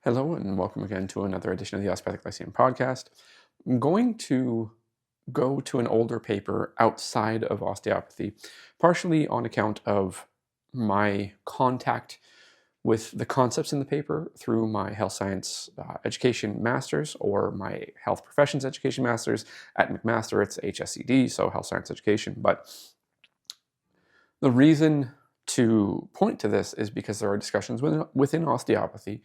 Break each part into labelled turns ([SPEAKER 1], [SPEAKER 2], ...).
[SPEAKER 1] Hello and welcome again to another edition of the Osteopathic Lyceum podcast. I'm going to go to an older paper outside of osteopathy, partially on account of my contact with the concepts in the paper through my health science education master's or my health professions education master's. At McMaster, it's HSED, so health science education. But the reason to point to this is because there are discussions within osteopathy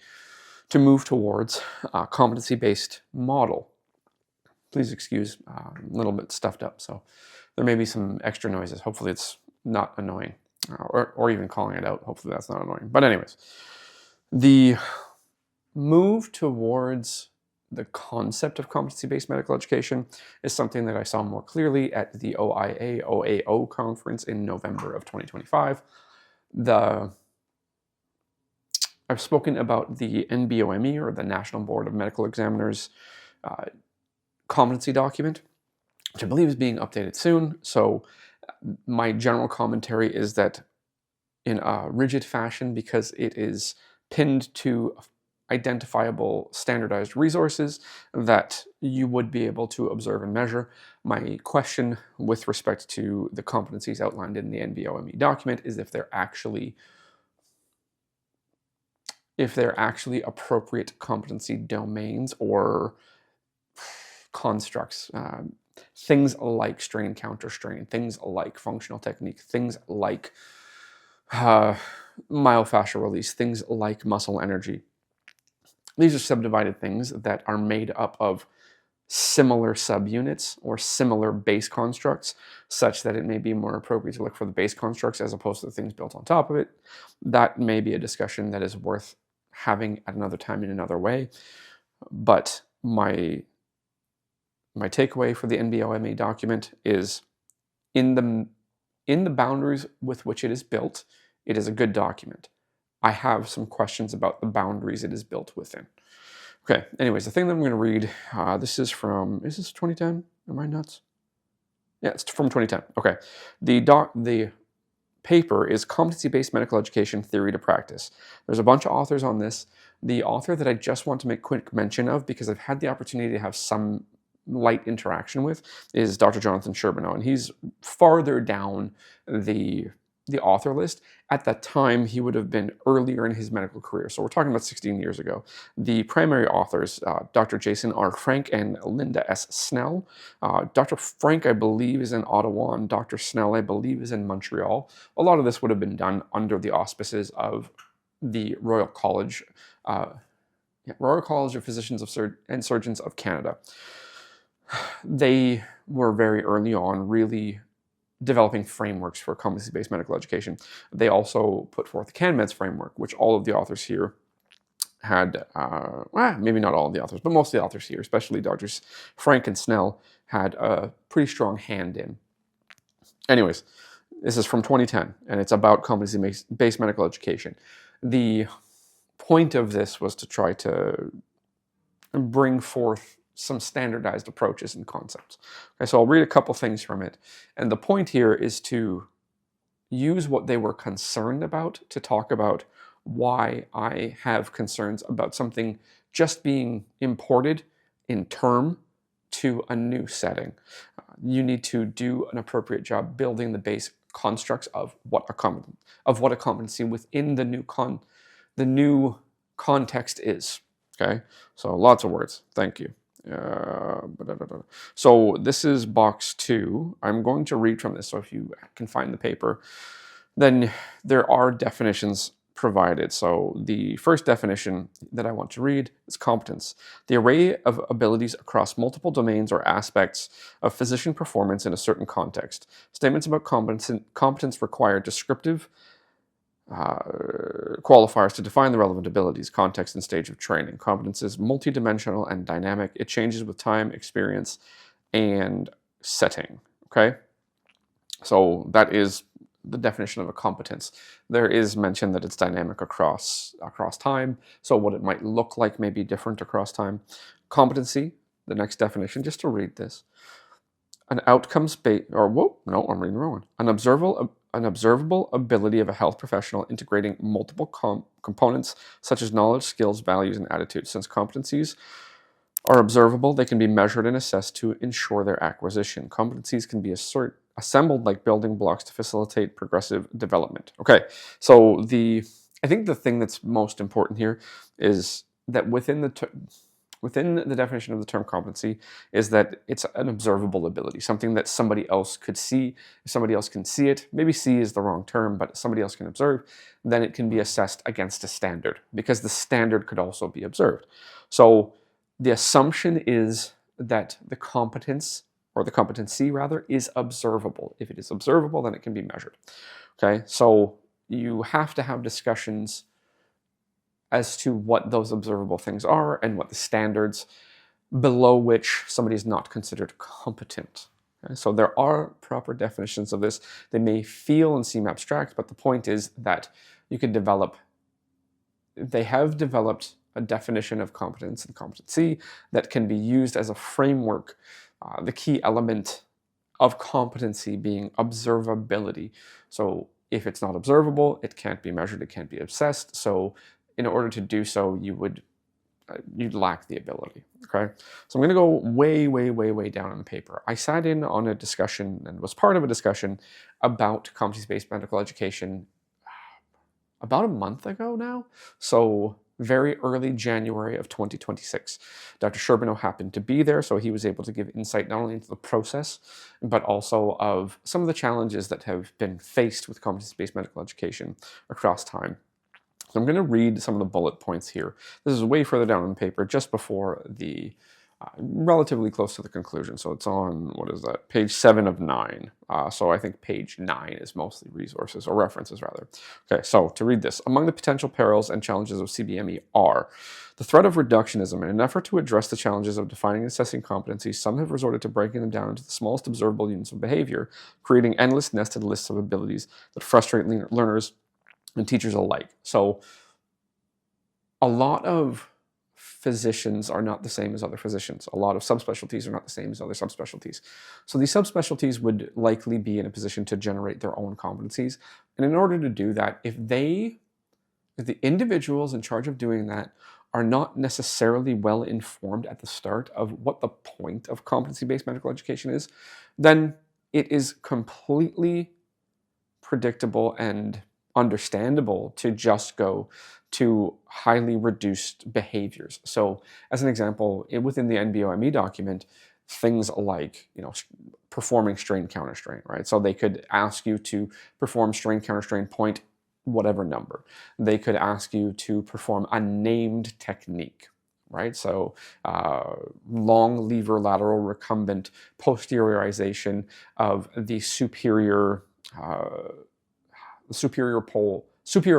[SPEAKER 1] to move towards a competency-based model. Please excuse, a little bit stuffed up, so there may be some extra noises. Hopefully it's not annoying, or even calling it out. Hopefully that's not annoying. But anyways, the move towards the concept of competency-based medical education is something that I saw more clearly at the OIA-OAO conference in November of 2025. I've spoken about the NBOME, or the National Board of Medical Examiners, competency document, which I believe is being updated soon. So my general commentary is that in a rigid fashion, because it is pinned to identifiable standardized resources that you would be able to observe and measure. My question with respect to the competencies outlined in the NBOME document is if they're actually appropriate competency domains or constructs. Things like strain, counter strain, things like functional technique, things like myofascial release, things like muscle energy. These are subdivided things that are made up of similar subunits or similar base constructs, such that it may be more appropriate to look for the base constructs as opposed to the things built on top of it. That may be a discussion that is worth having at another time in another way. But my takeaway for the NBOMA document is in the boundaries with which it is built, it is a good document. I have some questions about the boundaries it is built within. Okay, anyways, the thing that I'm going to read, this is from, is this 2010? Am I nuts? Yeah, it's from 2010. Okay, the paper is Competency-Based Medical Education Theory to Practice. There's a bunch of authors on this. The author that I just want to make quick mention of, because I've had the opportunity to have some light interaction with, is Dr. Jonathan Charbonneau, and he's farther down the author list. At that time, he would have been earlier in his medical career. So we're talking about 16 years ago. The primary authors, Dr. Jason R. Frank and Linda S. Snell. Dr. Frank, I believe, is in Ottawa, and Dr. Snell, I believe, is in Montreal. A lot of this would have been done under the auspices of the Royal College of Physicians and Surgeons of Canada. They were very early on really developing frameworks for competency-based medical education. They also put forth the CanMEDS framework, which all of the authors here had, maybe not all of the authors, but most of the authors here, especially Drs. Frank and Snell, had a pretty strong hand in. Anyways, this is from 2010, and it's about competency-based medical education. The point of this was to try to bring forth some standardized approaches and concepts. Okay, so I'll read a couple things from it. And the point here is to use what they were concerned about to talk about why I have concerns about something just being imported in term to a new setting. You need to do an appropriate job building the base constructs of what a competency within the new context is. Okay, so lots of words. Thank you. So this is box 2. I'm going to read from this, so if you can find the paper, then there are definitions provided. So the first definition that I want to read is competence: the array of abilities across multiple domains or aspects of physician performance in a certain context. Statements about competence require descriptive qualifiers to define the relevant abilities, context, and stage of training. Competence is multidimensional and dynamic. It changes with time, experience, and setting. Okay? So that is the definition of a competence. There is mention that it's dynamic across time, so what it might look like may be different across time. Competency, the next definition, just to read this. An outcomes-based, I'm reading the wrong one. An an observable ability of a health professional integrating multiple components such as knowledge, skills, values, and attitudes. Since competencies are observable, they can be measured and assessed to ensure their acquisition. Competencies can be assembled like building blocks to facilitate progressive development. Okay, so I think the thing that's most important here is that within the definition of the term competency is that it's an observable ability, something that somebody else could see. If somebody else can see it, maybe see is the wrong term, but somebody else can observe, then it can be assessed against a standard, because the standard could also be observed. So the assumption is that the competence, or the competency rather, is observable. If it is observable, then it can be measured. Okay, so you have to have discussions as to what those observable things are and what the standards below which somebody is not considered competent. Okay? So there are proper definitions of this. They may feel and seem abstract, but the point is that you can they have developed a definition of competence and competency that can be used as a framework. The key element of competency being observability. So if it's not observable, it can't be measured, it can't be assessed. So in order to do so, you'd lack the ability. Okay, so I'm going to go way down on the paper. I sat in on a discussion and was part of a discussion about competency-based medical education about a month ago now. So very early January of 2026. Dr. Sherbino happened to be there, so he was able to give insight not only into the process, but also of some of the challenges that have been faced with competency-based medical education across time. So I'm going to read some of the bullet points here. This is way further down on the paper, just before the, relatively close to the conclusion. So it's on, what is that, page 7 of 9. So I think page 9 is mostly resources, or references rather. Okay, so to read this, among the potential perils and challenges of CBME are the threat of reductionism. In an effort to address the challenges of defining and assessing competencies, some have resorted to breaking them down into the smallest observable units of behavior, creating endless nested lists of abilities that frustrate learners and teachers alike. So a lot of physicians are not the same as other physicians. A lot of subspecialties are not the same as other subspecialties. So these subspecialties would likely be in a position to generate their own competencies. And in order to do that, if the individuals in charge of doing that are not necessarily well informed at the start of what the point of competency-based medical education is, then it is completely predictable and understandable to just go to highly reduced behaviors. So as an example, within the NBOME document, things like, performing strain counterstrain, right? So they could ask you to perform strain counterstrain point whatever number. They could ask you to perform a named technique, right? So long lever lateral recumbent posteriorization of the superior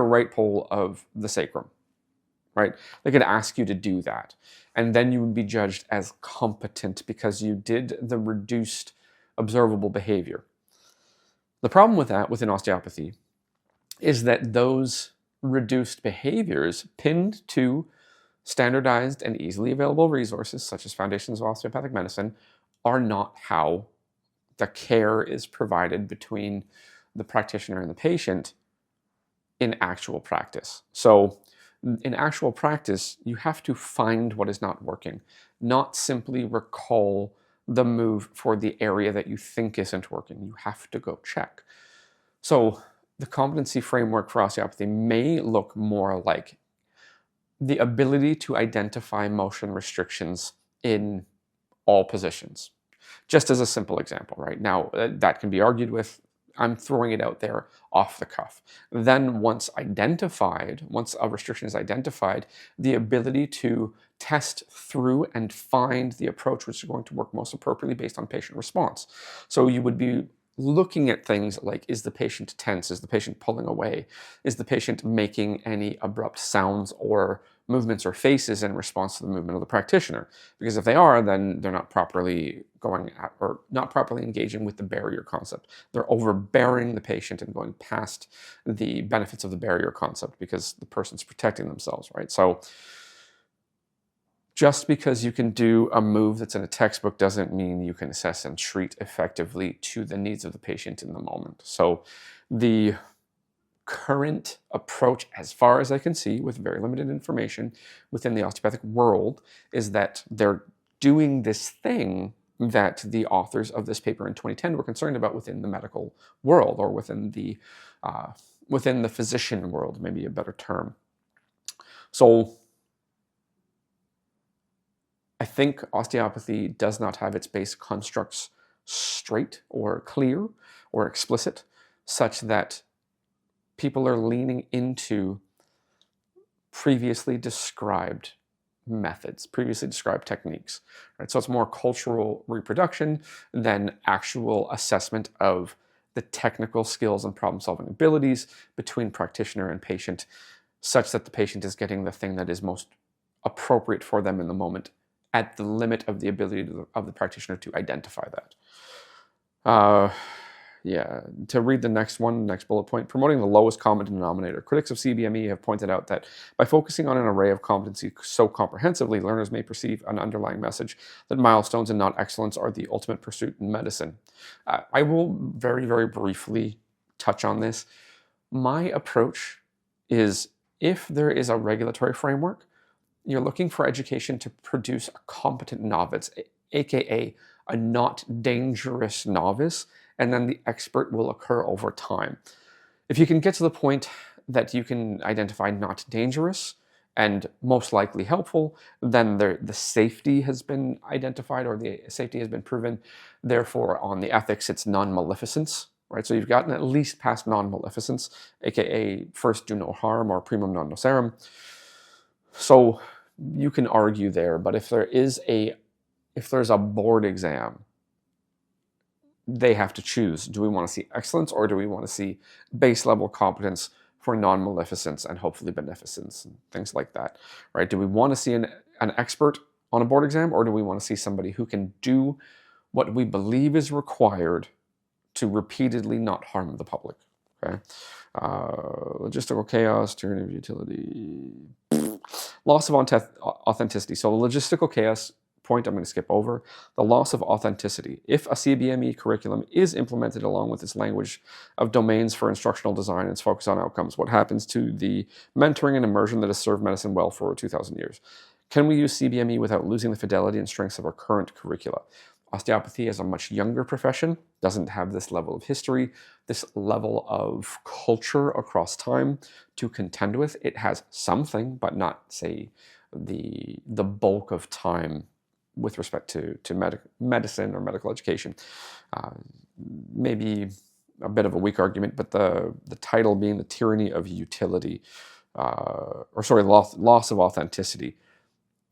[SPEAKER 1] right pole of the sacrum, right? They could ask you to do that. And then you would be judged as competent because you did the reduced observable behavior. The problem with that within osteopathy is that those reduced behaviors pinned to standardized and easily available resources, such as Foundations of Osteopathic Medicine, are not how the care is provided between the practitioner and the patient in actual practice. So in actual practice, you have to find what is not working, not simply recall the move for the area that you think isn't working. You have to go check. So the competency framework for osteopathy may look more like the ability to identify motion restrictions in all positions. Just as a simple example, right? Now, that can be argued with. I'm throwing it out there off the cuff. Then once a restriction is identified, the ability to test through and find the approach which is going to work most appropriately based on patient response. So you would be looking at things like, is the patient tense? Is the patient pulling away? Is the patient making any abrupt sounds or movements or faces in response to the movement of the practitioner? Because if they are, then they're not properly not properly engaging with the barrier concept. They're overbearing the patient and going past the benefits of the barrier concept because the person's protecting themselves, right? So just because you can do a move that's in a textbook doesn't mean you can assess and treat effectively to the needs of the patient in the moment. So The current approach, as far as I can see, with very limited information within the osteopathic world, is that they're doing this thing that the authors of this paper in 2010 were concerned about within the medical world, or within the physician world, maybe a better term. So I think osteopathy does not have its base constructs straight or clear or explicit, such that people are leaning into previously described methods, previously described techniques. Right? So it's more cultural reproduction than actual assessment of the technical skills and problem-solving abilities between practitioner and patient, such that the patient is getting the thing that is most appropriate for them in the moment, at the limit of the ability of the practitioner to identify that. To read the next bullet point, promoting the lowest common denominator. Critics of CBME have pointed out that by focusing on an array of competency so comprehensively, learners may perceive an underlying message that milestones and not excellence are the ultimate pursuit in medicine. I will very, very briefly touch on this. My approach is, if there is a regulatory framework, you're looking for education to produce a competent novice, aka a not dangerous novice, and then the expert will occur over time. If you can get to the point that you can identify not dangerous and most likely helpful, then the safety has been identified, or the safety has been proven. Therefore, on the ethics, it's non-maleficence. Right? So you've gotten at least past non-maleficence, aka first do no harm, or primum non nocere. So you can argue there, but if there's a board exam, they have to choose. Do we want to see excellence, or do we want to see base level competence for non-maleficence and hopefully beneficence and things like that, right? Do we want to see an expert on a board exam, or do we want to see somebody who can do what we believe is required to repeatedly not harm the public, okay? Logistical chaos, tyranny of utility, loss of authenticity. So the logistical chaos point I'm going to skip over. The loss of authenticity. If a CBME curriculum is implemented along with its language of domains for instructional design and its focus on outcomes, what happens to the mentoring and immersion that has served medicine well for 2,000 years? Can we use CBME without losing the fidelity and strengths of our current curricula? Osteopathy is a much younger profession, doesn't have this level of history, this level of culture across time to contend with. It has something, but not, say, the bulk of time with respect to medicine or medical education. Maybe a bit of a weak argument, but the title being the tyranny of utility, loss of authenticity.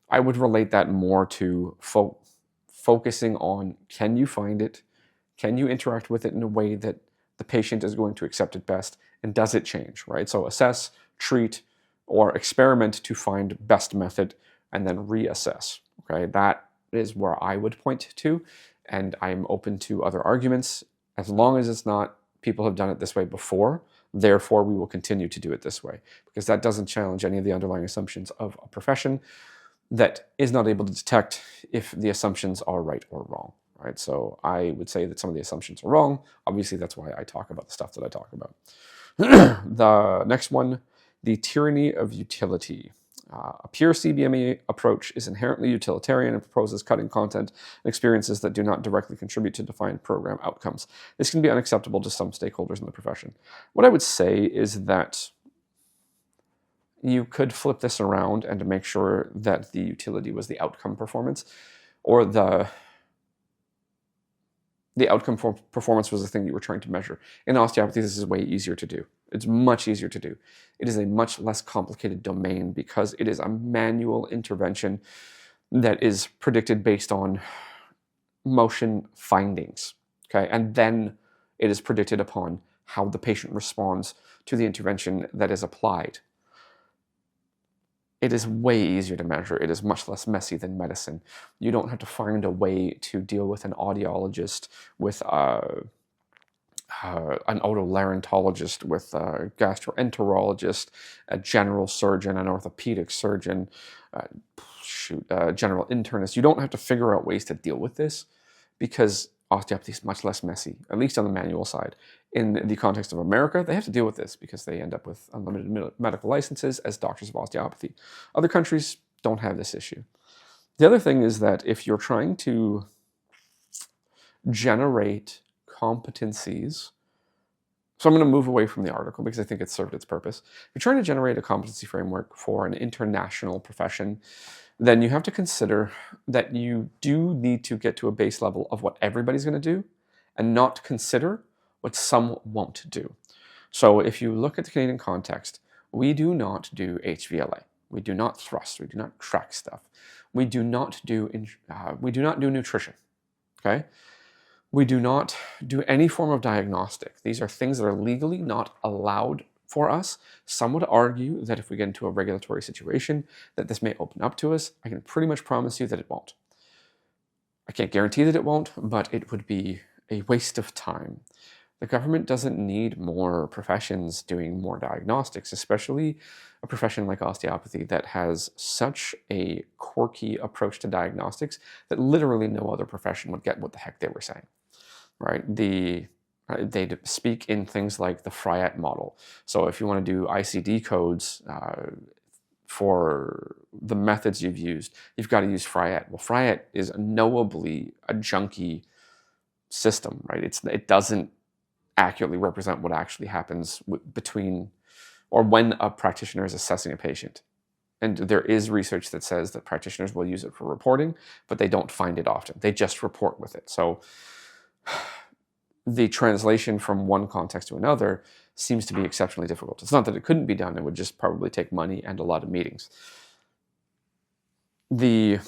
[SPEAKER 1] I would relate that more to focusing on, can you find it? Can you interact with it in a way that the patient is going to accept it best? And does it change, right? So assess, treat, or experiment to find best method, and then reassess, okay? That is where I would point to, and I'm open to other arguments, as long as it's not, people have done it this way before, therefore we will continue to do it this way, because that doesn't challenge any of the underlying assumptions of a profession that is not able to detect if the assumptions are right or wrong, right? So I would say that some of the assumptions are wrong. Obviously, that's why I talk about the stuff that I talk about. The next one, the tyranny of utility. A pure CBME approach is inherently utilitarian and proposes cutting content and experiences that do not directly contribute to defined program outcomes. This can be unacceptable to some stakeholders in the profession. What I would say is that you could flip this around and to make sure that the utility was the outcome performance, or the outcome for performance was the thing you were trying to measure. In osteopathy, this is way easier to do. It's much easier to do. It is a much less complicated domain because it is a manual intervention that is predicted based on motion findings, okay? And then it is predicted upon how the patient responds to the intervention that is applied. It is way easier to measure. It is much less messy than medicine. You don't have to find a way to deal with an audiologist, with an otolaryngologist, with a gastroenterologist, a general surgeon, an orthopedic surgeon, a general internist. You don't have to figure out ways to deal with this, because osteopathy is much less messy, at least on the manual side. In the context of America, they have to deal with this because they end up with unlimited medical licenses as doctors of osteopathy. Other countries don't have this issue. The other thing is that if you're trying to generate competencies, so I'm going to move away from the article because I think it's served its purpose. If you're trying to generate a competency framework for an international profession, then you have to consider that you do need to get to a base level of what everybody's going to do and not consider what some won't do. So if you look at the Canadian context, we do not do HVLA. We do not thrust. We do not track stuff. We do not do nutrition. Okay? We do not do any form of diagnostic. These are things that are legally not allowed for us. Some would argue that if we get into a regulatory situation, that this may open up to us. I can pretty much promise you that it won't. I can't guarantee that it won't, but it would be a waste of time. The government doesn't need more professions doing more diagnostics, especially a profession like osteopathy that has such a quirky approach to diagnostics that literally no other profession would get what the heck they were saying. Right? They speak in things like the Friat model. So if you want to do ICD codes for the methods you've used, you've got to use Friat. Well, Friat is knowably a junky system, right? It doesn't accurately represent what actually happens between or when a practitioner is assessing a patient. And there is research that says that practitioners will use it for reporting, but they don't find it often. They just report with it. So the translation from one context to another seems to be exceptionally difficult. It's not that it couldn't be done. It would just probably take money and a lot of meetings. The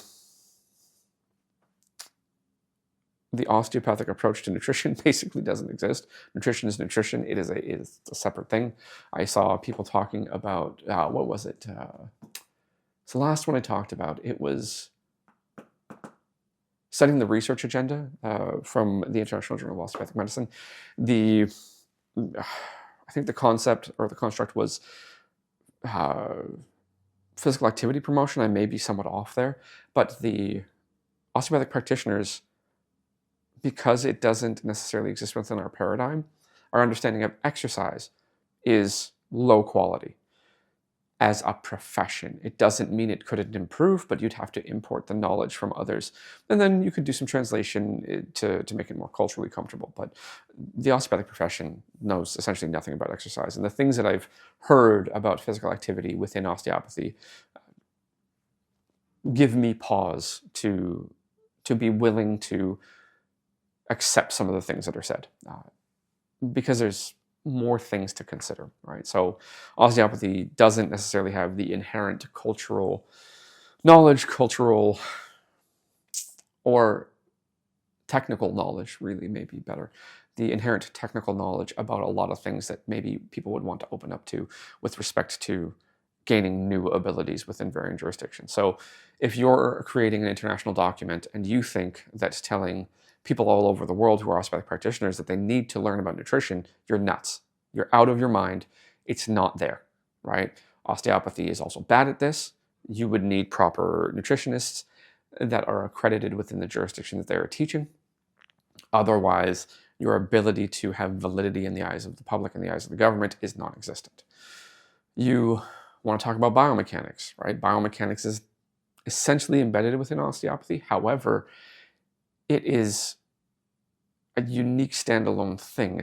[SPEAKER 1] osteopathic approach to nutrition basically doesn't exist. Nutrition is nutrition. It is a separate thing. I saw people talking about, what was it? It's the last one I talked about. It was setting the research agenda from the International Journal of Osteopathic Medicine. I think the concept or the construct was physical activity promotion. I may be somewhat off there, but the osteopathic practitioners, because it doesn't necessarily exist within our paradigm, our understanding of exercise is low quality as a profession. It doesn't mean it couldn't improve, but you'd have to import the knowledge from others. And then you could do some translation to make it more culturally comfortable. But the osteopathic profession knows essentially nothing about exercise. And the things that I've heard about physical activity within osteopathy give me pause to be willing to accept some of the things that are said, because there's more things to consider, right? So osteopathy doesn't necessarily have the inherent cultural knowledge, or technical knowledge, really may be better, the inherent technical knowledge about a lot of things that maybe people would want to open up to with respect to gaining new abilities within varying jurisdictions. So if you're creating an international document and you think that telling people all over the world who are osteopathic practitioners that they need to learn about nutrition, you're nuts. You're out of your mind. It's not there, right? Osteopathy is also bad at this. You would need proper nutritionists that are accredited within the jurisdiction that they're teaching. Otherwise, your ability to have validity in the eyes of the public and the eyes of the government is non-existent. You want to talk about biomechanics, right? Biomechanics is essentially embedded within osteopathy. However, it is a unique standalone thing.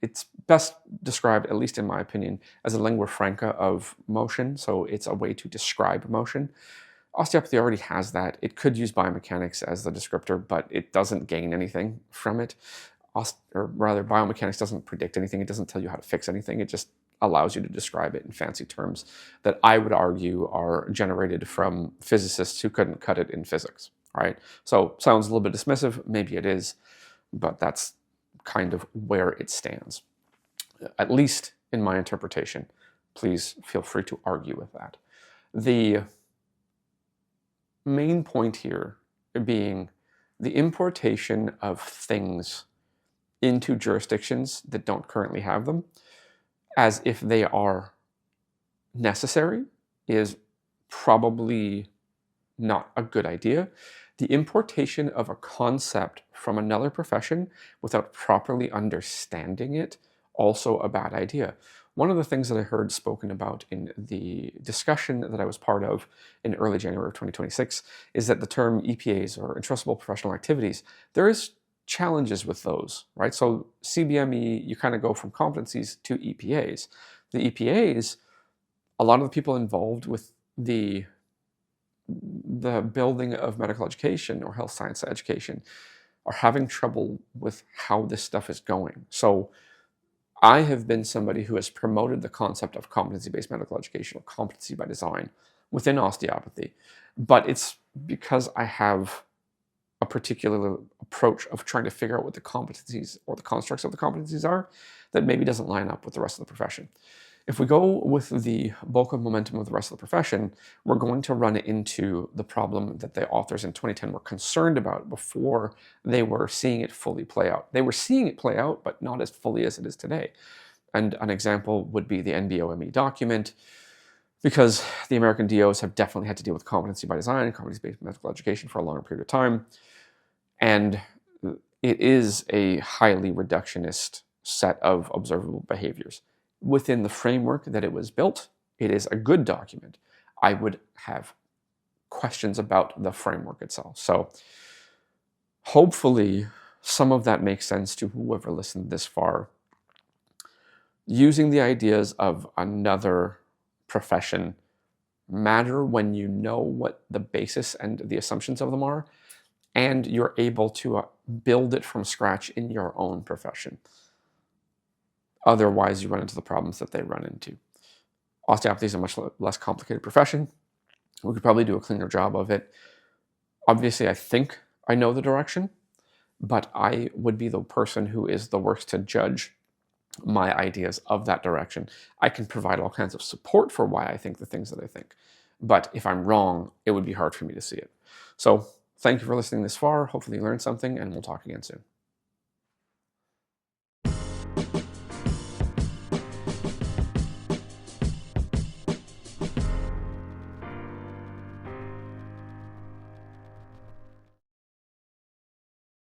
[SPEAKER 1] It's best described, at least in my opinion, as a lingua franca of motion. So it's a way to describe motion. Osteopathy already has that. It could use biomechanics as the descriptor, but it doesn't gain anything from it. Or rather, biomechanics doesn't predict anything. It doesn't tell you how to fix anything. It just allows you to describe it in fancy terms that I would argue are generated from physicists who couldn't cut it in physics, right? So sounds a little bit dismissive, maybe it is, but that's kind of where it stands, at least in my interpretation. Please feel free to argue with that. The main point here being the importation of things into jurisdictions that don't currently have them, as if they are necessary, is probably not a good idea. The importation of a concept from another profession without properly understanding it, also a bad idea. One of the things that I heard spoken about in the discussion that I was part of in early January of 2026 is that the term EPAs, or entrustable professional activities, there is challenges with those, right? So CBME, you kind of go from competencies to EPAs. The EPAs, a lot of the people involved with the building of medical education or health science education are having trouble with how this stuff is going. So I have been somebody who has promoted the concept of competency-based medical education, or competency by design, within osteopathy. But it's because I have a particular approach of trying to figure out what the competencies or the constructs of the competencies are that maybe doesn't line up with the rest of the profession. If we go with the bulk of momentum of the rest of the profession, we're going to run into the problem that the authors in 2010 were concerned about before they were seeing it fully play out. They were seeing it play out, but not as fully as it is today. And an example would be the NBOME document, because the American DOs have definitely had to deal with competency by design, competency-based medical education for a longer period of time. And it is a highly reductionist set of observable behaviors. Within the framework that it was built, it is a good document. I would have questions about the framework itself. So hopefully some of that makes sense to whoever listened this far. Using the ideas of another profession matter when you know what the basis and the assumptions of them are, and you're able to build it from scratch in your own profession. Otherwise, you run into the problems that they run into. Osteopathy is a much less complicated profession. We could probably do a cleaner job of it. Obviously, I think I know the direction, but I would be the person who is the worst to judge my ideas of that direction. I can provide all kinds of support for why I think the things that I think. But if I'm wrong, it would be hard for me to see it. So thank you for listening this far. Hopefully you learned something, and we'll talk again soon.